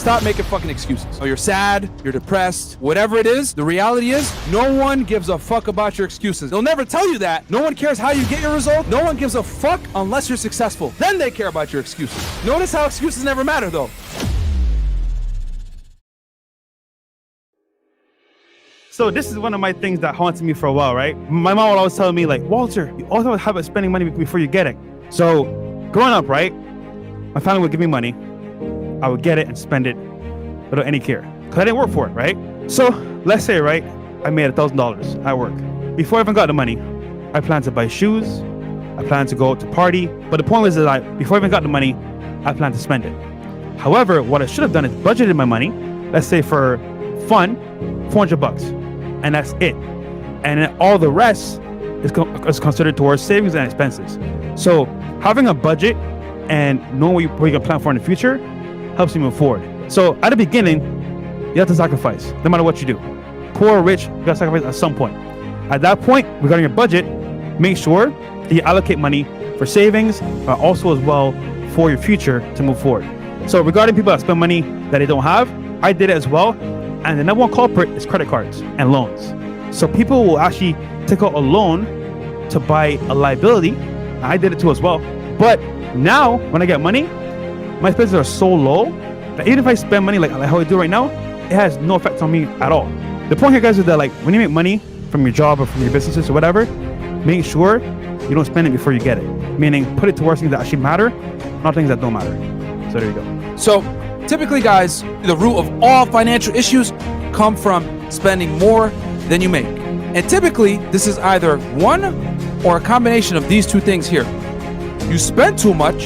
stop making fucking excuses. Oh, you're sad, you're depressed, whatever it is, the reality is no one gives a fuck about your excuses. They'll never tell you that. No one cares how you get your result. No one gives a fuck unless you're successful. Then they care about your excuses. Notice how excuses never matter though. So this is one of my things that haunted me for a while, right? My mom would always tell me like, Walter, you always have a habit of spending money before you get it. So growing up, right, my family would give me money. I would get it and spend it without any care. Because I didn't work for it, right? So let's say, right, I made $1,000 at work. Before I even got the money, I planned to buy shoes. I planned to go out to party. But the point was that before I even got the money, I planned to spend it. However, what I should have done is budgeted my money, let's say for fun, $400. And that's it. And then all the rest is considered towards savings and expenses. So having a budget and knowing what you're going to plan for in the future helps you move forward. So at the beginning, you have to sacrifice, no matter what you do. Poor or rich, you got to sacrifice at some point. At that point, regarding your budget, make sure that you allocate money for savings, but also as well for your future to move forward. So regarding people that spend money that they don't have, I did it as well. And the number one culprit is credit cards and loans. So people will actually take out a loan to buy a liability. I did it too as well. But now when I get money, my expenses are so low that even if I spend money like how I do right now, it has no effect on me at all. The point here, guys, is that like when you make money from your job or from your businesses or whatever, make sure you don't spend it before you get it. Meaning put it towards things that actually matter, not things that don't matter. So there you go. So typically, guys, the root of all financial issues come from spending more than you make. And typically, this is either one or a combination of these two things here. You spend too much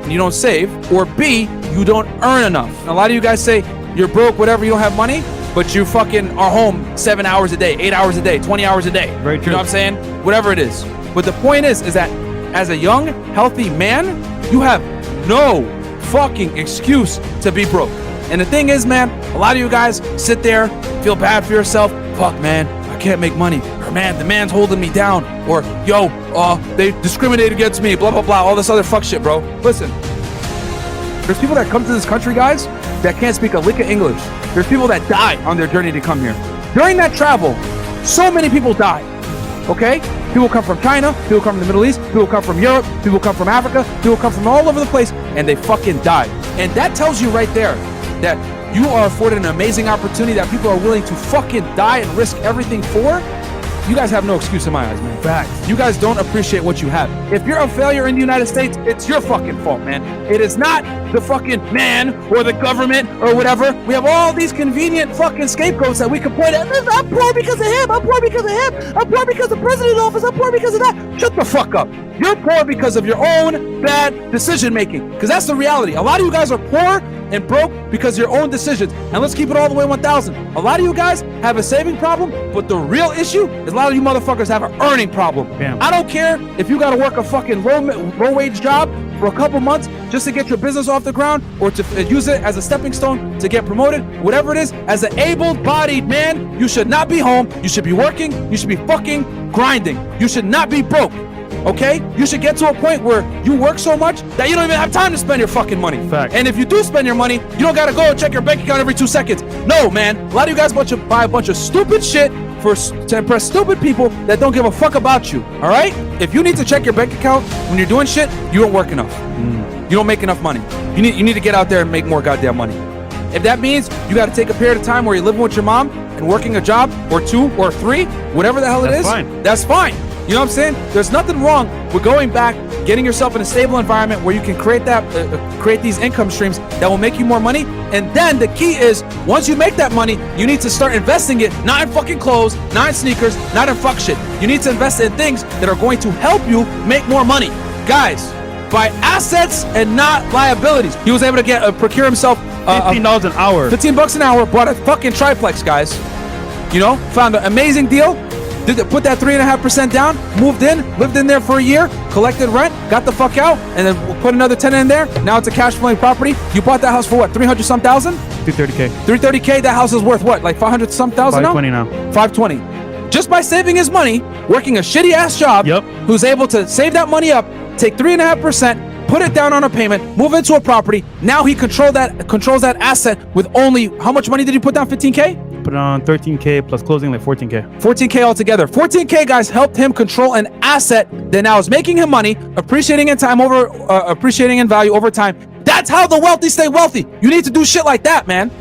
and you don't save, or B, you don't earn enough. A lot of you guys say you're broke, whatever, you don't have money, but you fucking are home 7 hours a day, 8 hours a day, 20 hours a day. Very true. You know what I'm saying? Whatever it is. But the point is that as a young, healthy man, you have no fucking excuse to be broke. And the thing is, man, a lot of you guys sit there, feel bad for yourself. Fuck, man, I can't make money. Or man, the man's holding me down. Or yo, they discriminate against me, blah, blah, blah, all this other fuck shit, bro. Listen, there's people that come to this country, guys, that can't speak a lick of English. There's people that die on their journey to come here. During that travel, so many people die, okay? People come from China, people come from the Middle East, people come from Europe, people come from Africa, people come from all over the place, and they fucking die. And that tells you right there that you are afforded an amazing opportunity that people are willing to fucking die and risk everything for. You guys have no excuse in my eyes, man. Facts. You guys don't appreciate what you have. If you're a failure in the United States, it's your fucking fault, man. It is not the fucking man or the government or whatever. We have all these convenient fucking scapegoats that we can point at. I'm poor because of him. I'm poor because of him. I'm poor because of the president's office. I'm poor because of that. Shut the fuck up. You're poor because of your own bad decision making. Because that's the reality. A lot of you guys are poor and broke because of your own decisions. And let's keep it all the way 1,000. A lot of you guys have a saving problem, but the real issue is a lot of you motherfuckers have an earning problem. Damn. I don't care if you gotta work a fucking low wage job for a couple months just to get your business off the ground, or to use it as a stepping stone to get promoted, whatever it is. As an able-bodied man, you should not be home. You should be working. You should be fucking grinding. You should not be broke. Okay? You should get to a point where you work so much that you don't even have time to spend your fucking money. Fact. And if you do spend your money, you don't gotta go and check your bank account every 2 seconds. No, man. A lot of you guys buy a bunch of stupid shit to impress stupid people that don't give a fuck about you. All right? If you need to check your bank account when you're doing shit, you don't work enough. You don't make enough money. You need to get out there and make more goddamn money. If that means you got to take a period of time where you're living with your mom and working a job or 2 or 3, whatever the hell it is, that's fine. You know what I'm saying? There's nothing wrong with going back, getting yourself in a stable environment where you can create create these income streams that will make you more money. And then the key is, once you make that money, you need to start investing it, not in fucking clothes, not in sneakers, not in fuck shit. You need to invest in things that are going to help you make more money. Guys, buy assets and not liabilities. He was able to procure himself $15 an hour. $15 an hour, bought a fucking triplex, guys. You know, found an amazing deal. Put that 3.5% down, moved in, lived in there for a year, collected rent, got the fuck out, and then put another tenant in there. Now it's a cash flowing property. You bought that house for what, 300 some thousand? 330K. 330K, that house is worth what, like 500 some thousand now? 520 now. 520. Just by saving his money, working a shitty ass job, who's able to save that money up, take 3.5%, put it down on a payment, move into a property. Now he controls that asset with only, how much money did he put down? 15K? Put on 13K plus closing, like 14K. 14K altogether. 14K, guys, helped him control an asset that now is making him money, appreciating in value over time. That's how the wealthy stay wealthy. You need to do shit like that, man.